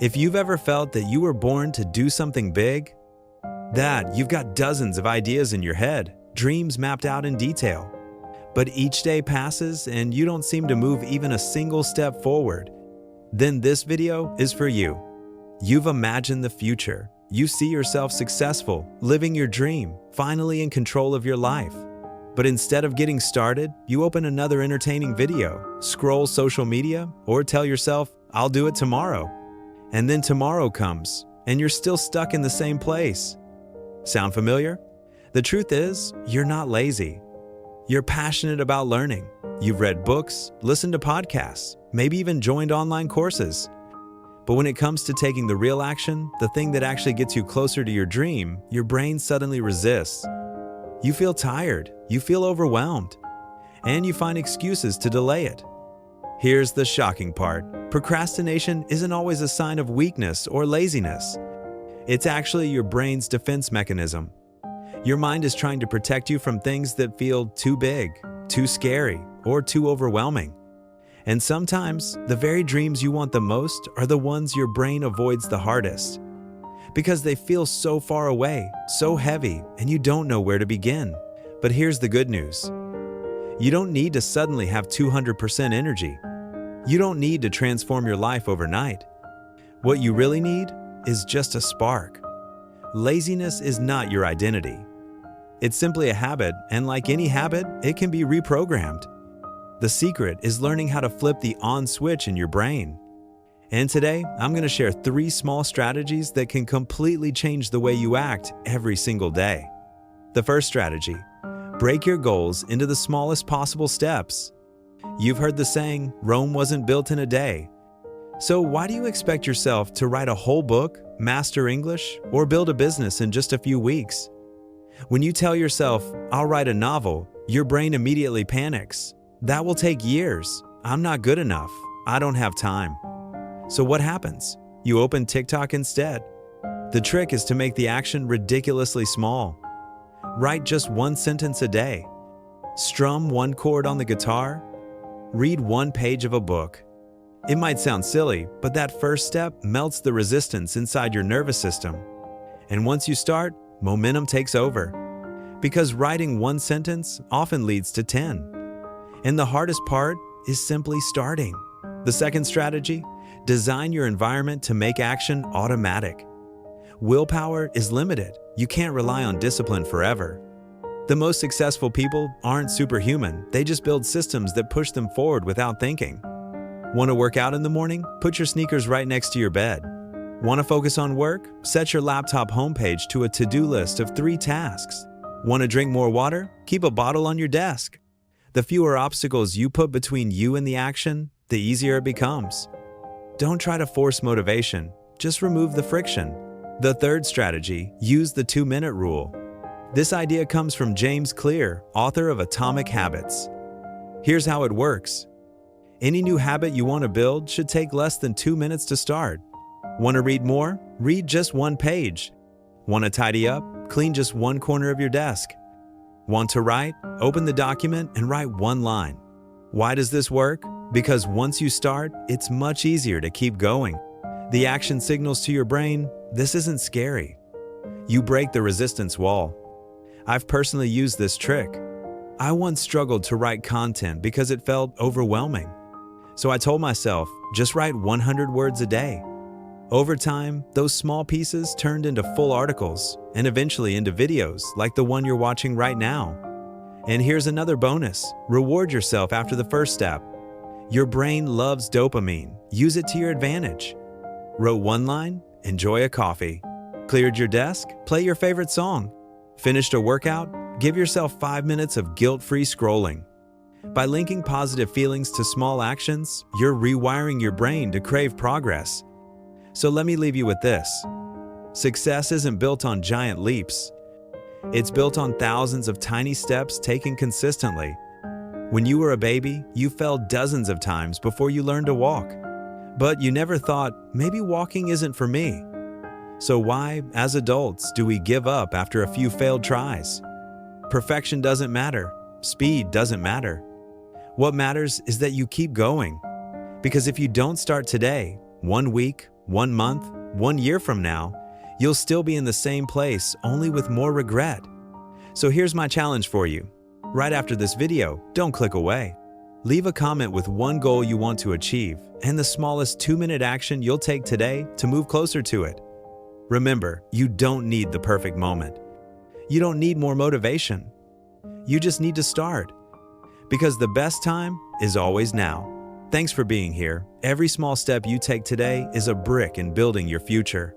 If you've ever felt that you were born to do something big, that you've got dozens of ideas in your head, dreams mapped out in detail, but each day passes and you don't seem to move even a single step forward, then this video is for you. You've imagined the future. You see yourself successful, living your dream, finally in control of your life. But instead of getting started, you open another entertaining video, scroll social media, or tell yourself, I'll do it tomorrow. And then tomorrow comes, and you're still stuck in the same place. Sound familiar? The truth is, you're not lazy. You're passionate about learning. You've read books, listened to podcasts, maybe even joined online courses. But when it comes to taking the real action, the thing that actually gets you closer to your dream, your brain suddenly resists. You feel tired, you feel overwhelmed, and you find excuses to delay it. Here's the shocking part. Procrastination isn't always a sign of weakness or laziness. It's actually your brain's defense mechanism. Your mind is trying to protect you from things that feel too big, too scary, or too overwhelming. And sometimes, the very dreams you want the most are the ones your brain avoids the hardest. Because they feel so far away, so heavy, and you don't know where to begin. But here's the good news. You don't need to suddenly have 200% energy. You don't need to transform your life overnight. What you really need is just a spark. Laziness is not your identity. It's simply a habit, and like any habit, it can be reprogrammed. The secret is learning how to flip the on switch in your brain. And today, I'm going to share 3 small strategies that can completely change the way you act every single day. The first strategy: break your goals into the smallest possible steps. You've heard the saying, Rome wasn't built in a day. So why do you expect yourself to write a whole book, master English, or build a business in just a few weeks? When you tell yourself, I'll write a novel, your brain immediately panics. That will take years. I'm not good enough. I don't have time. So what happens? You open TikTok instead. The trick is to make the action ridiculously small. Write just 1 sentence a day. Strum 1 chord on the guitar. Read 1 page of a book. It might sound silly, but that first step melts the resistance inside your nervous system. And once you start, momentum takes over. Because writing 1 sentence often leads to 10. And the hardest part is simply starting. The second strategy: design your environment to make action automatic. Willpower is limited. You can't rely on discipline forever. The most successful people aren't superhuman. They just build systems that push them forward without thinking. Want to work out in the morning? Put your sneakers right next to your bed. Want to focus on work? Set your laptop homepage to a to-do list of 3 tasks. Want to drink more water? Keep a bottle on your desk. The fewer obstacles you put between you and the action, the easier it becomes. Don't try to force motivation, just remove the friction. The third strategy: use the 2-minute rule. This idea comes from James Clear, author of Atomic Habits. Here's how it works. Any new habit you want to build should take less than 2 minutes to start. Want to read more? Read just 1 page. Want to tidy up? Clean just 1 corner of your desk. Want to write? Open the document and write 1 line. Why does this work? Because once you start, it's much easier to keep going. The action signals to your brain, this isn't scary. You break the resistance wall. I've personally used this trick. I once struggled to write content because it felt overwhelming. So I told myself, just write 100 words a day. Over time, those small pieces turned into full articles and eventually into videos like the one you're watching right now. And here's another bonus: reward yourself after the first step. Your brain loves dopamine. Use it to your advantage. Wrote 1 line? Enjoy a coffee. Cleared your desk? Play your favorite song. Finished a workout? Give yourself 5 minutes of guilt-free scrolling. By linking positive feelings to small actions, you're rewiring your brain to crave progress. So let me leave you with this. Success isn't built on giant leaps. It's built on thousands of tiny steps taken consistently. When you were a baby, you fell dozens of times before you learned to walk. But you never thought, maybe walking isn't for me. So why, as adults, do we give up after a few failed tries? Perfection doesn't matter. Speed doesn't matter. What matters is that you keep going. Because if you don't start today, 1 week, 1 month, 1 year from now, you'll still be in the same place, only with more regret. So here's my challenge for you. Right after this video, don't click away. Leave a comment with one goal you want to achieve and the smallest 2-minute action you'll take today to move closer to it. Remember, you don't need the perfect moment. You don't need more motivation. You just need to start. Because the best time is always now. Thanks for being here. Every small step you take today is a brick in building your future.